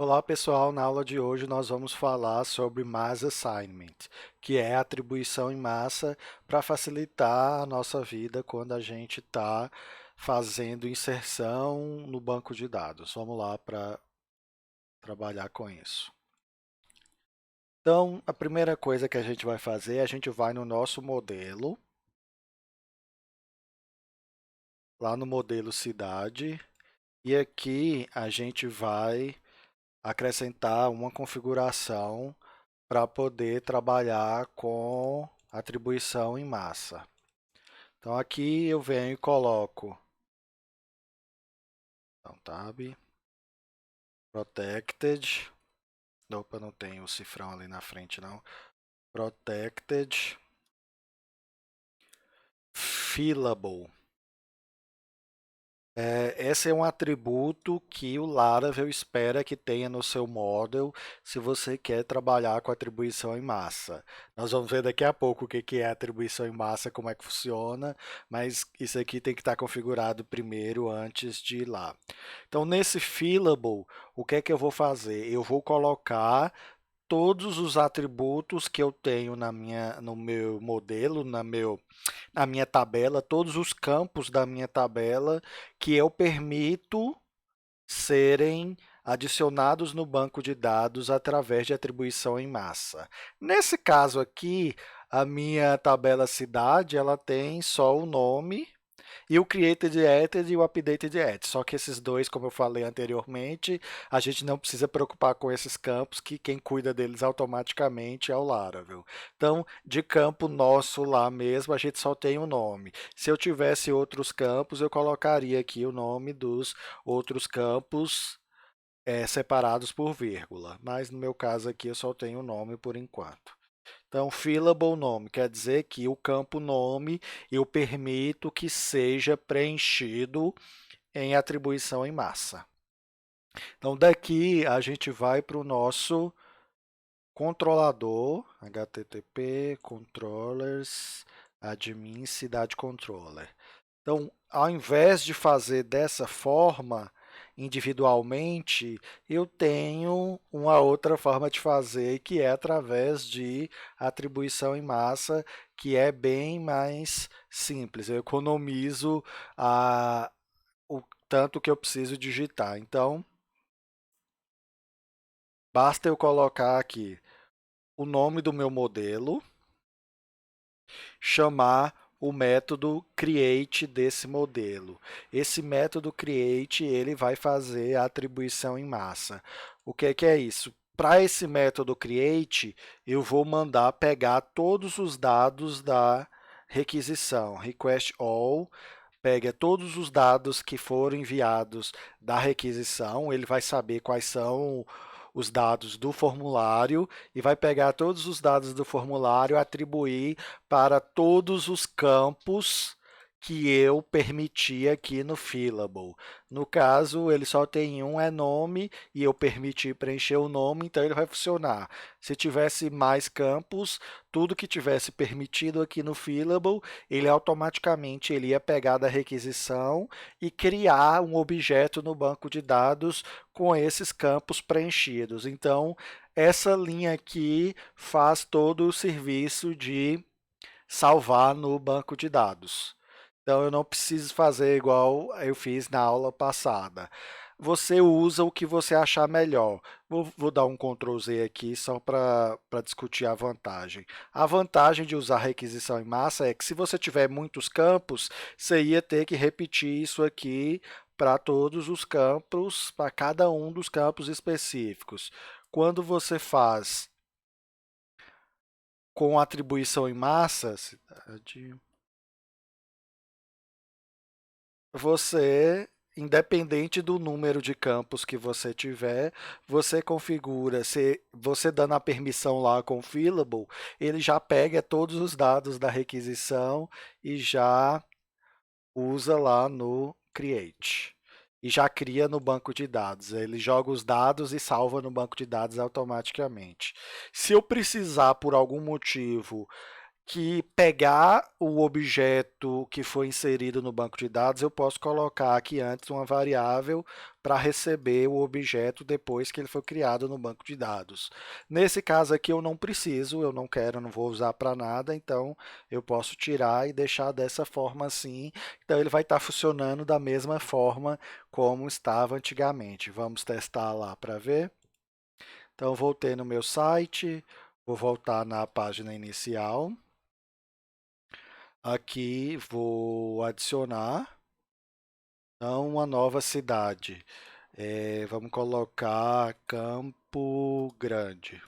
Olá pessoal, na aula de hoje nós vamos falar sobre Mass Assignment, que é atribuição em massa para facilitar a nossa vida quando a gente está fazendo inserção no banco de dados. Vamos lá para trabalhar com isso. Então, a primeira coisa que a gente vai fazer, a gente vai no nosso modelo, lá no modelo cidade, e aqui a gente vai acrescentar uma configuração para poder trabalhar com atribuição em massa. Então aqui eu venho e coloco tab protected. Opa, não tem o cifrão ali na frente não. Protected fillable. Esse é um atributo que o Laravel espera que tenha no seu model se você quer trabalhar com atribuição em massa. Nós vamos ver daqui a pouco o que é atribuição em massa, como é que funciona, mas isso aqui tem que estar configurado primeiro antes de ir lá. Então, nesse fillable, o que é que eu vou fazer? Eu vou colocar todos os atributos que eu tenho no meu modelo, na minha tabela, todos os campos da minha tabela que eu permito serem adicionados no banco de dados através de atribuição em massa. Nesse caso aqui, a minha tabela cidade, ela tem só o nome e o created added e o updated added. Só que esses dois, como eu falei anteriormente, a gente não precisa preocupar com esses campos, que quem cuida deles automaticamente é o Laravel. Então, de campo nosso lá mesmo, a gente só tem o nome. Se eu tivesse outros campos, eu colocaria aqui o nome dos outros campos separados por vírgula. Mas no meu caso aqui, eu só tenho o nome por enquanto. Então, fillable nome quer dizer que o campo nome eu permito que seja preenchido em atribuição em massa. Então, daqui a gente vai para o nosso controlador, http controllers admin cidade controller. Então, ao invés de fazer dessa forma, individualmente, eu tenho uma outra forma de fazer, que é através de atribuição em massa, que é bem mais simples. Eu economizo o tanto que eu preciso digitar. Então, basta eu colocar aqui o nome do meu modelo, chamar o método create desse modelo. Esse método create, ele vai fazer a atribuição em massa. O que é isso? Para esse método create, eu vou mandar pegar todos os dados da requisição, request all, pega todos os dados que foram enviados da requisição, ele vai saber quais são os dados do formulário e vai pegar todos os dados do formulário e atribuir para todos os campos que eu permiti aqui no Fillable. No caso, ele só tem um, é nome, e eu permiti preencher o nome, então ele vai funcionar. Se tivesse mais campos, tudo que tivesse permitido aqui no Fillable, ele automaticamente ele ia pegar da requisição e criar um objeto no banco de dados com esses campos preenchidos. Então, essa linha aqui faz todo o serviço de salvar no banco de dados. Então, eu não preciso fazer igual eu fiz na aula passada. Você usa o que você achar melhor. Vou dar um Ctrl Z aqui só para discutir a vantagem. A vantagem de usar requisição em massa é que se você tiver muitos campos, você ia ter que repetir isso aqui para todos os campos, para cada um dos campos específicos. Quando você faz com atribuição em massa, você, independente do número de campos que você tiver, você configura, se você dando a permissão lá com o Fillable, ele já pega todos os dados da requisição e já usa lá no Create. E já cria no banco de dados. Ele joga os dados e salva no banco de dados automaticamente. Se eu precisar, por algum motivo, que pegar o objeto que foi inserido no banco de dados, eu posso colocar aqui antes uma variável para receber o objeto depois que ele foi criado no banco de dados. Nesse caso aqui eu não preciso, eu não quero, não vou usar para nada, então eu posso tirar e deixar dessa forma assim. Então ele vai estar funcionando da mesma forma como estava antigamente. Vamos testar lá para ver. Então voltei no meu site, vou voltar na página inicial. Aqui vou adicionar então, uma nova cidade. Vamos colocar Campo Grande.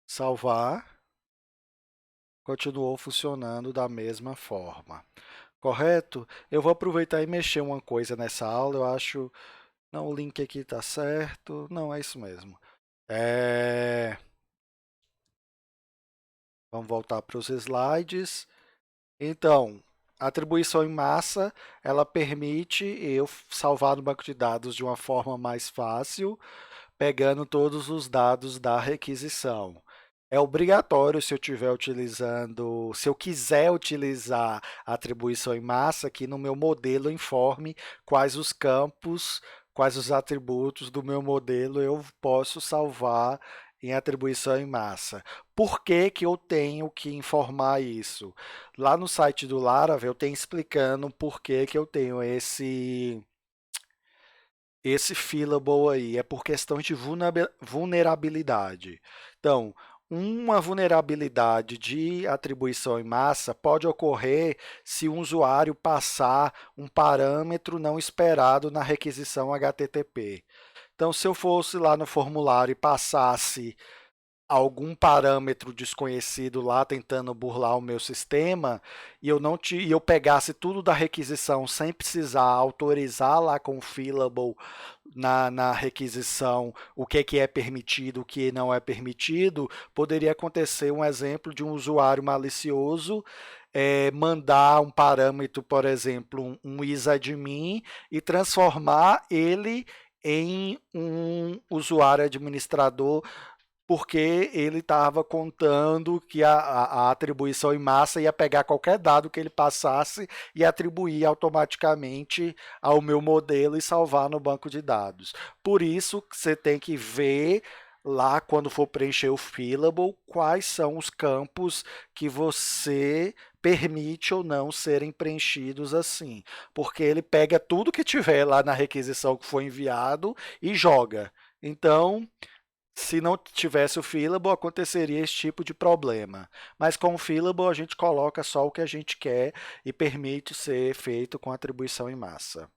Salvar. Continuou funcionando da mesma forma. Correto? Eu vou aproveitar e mexer uma coisa nessa aula. Eu acho. Não, o link aqui está certo. Não, é isso mesmo. Vamos voltar para os slides. Então, a atribuição em massa, ela permite eu salvar no banco de dados de uma forma mais fácil, pegando todos os dados da requisição. É obrigatório se eu estiver utilizando, se eu quiser utilizar a atribuição em massa, que no meu modelo informe quais os campos, quais os atributos do meu modelo eu posso salvar em atribuição em massa. Por que que eu tenho que informar isso? Lá no site do Laravel tem explicando por que que eu tenho esse fillable aí, é por questão de vulnerabilidade. Então, uma vulnerabilidade de atribuição em massa pode ocorrer se um usuário passar um parâmetro não esperado na requisição HTTP. Então, se eu fosse lá no formulário e passasse algum parâmetro desconhecido lá tentando burlar o meu sistema e eu pegasse tudo da requisição sem precisar autorizar lá com o fillable na requisição o que é permitido, o que não é permitido, poderia acontecer um exemplo de um usuário malicioso mandar um parâmetro, por exemplo, um isadmin e transformar ele em um usuário administrador porque ele estava contando que a atribuição em massa ia pegar qualquer dado que ele passasse e atribuir automaticamente ao meu modelo e salvar no banco de dados. Por isso, você tem que ver lá quando for preencher o fillable quais são os campos que você permite ou não serem preenchidos assim, porque ele pega tudo que tiver lá na requisição que foi enviado e joga. Então, se não tivesse o fillable, aconteceria esse tipo de problema. Mas com o fillable, a gente coloca só o que a gente quer e permite ser feito com atribuição em massa.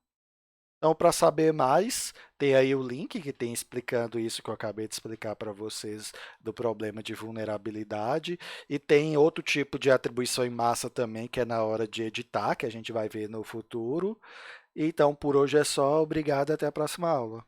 Então, para saber mais, tem aí o link que tem explicando isso que eu acabei de explicar para vocês do problema de vulnerabilidade. E tem outro tipo de atribuição em massa também, que é na hora de editar, que a gente vai ver no futuro. Então, por hoje é só. Obrigado e até a próxima aula.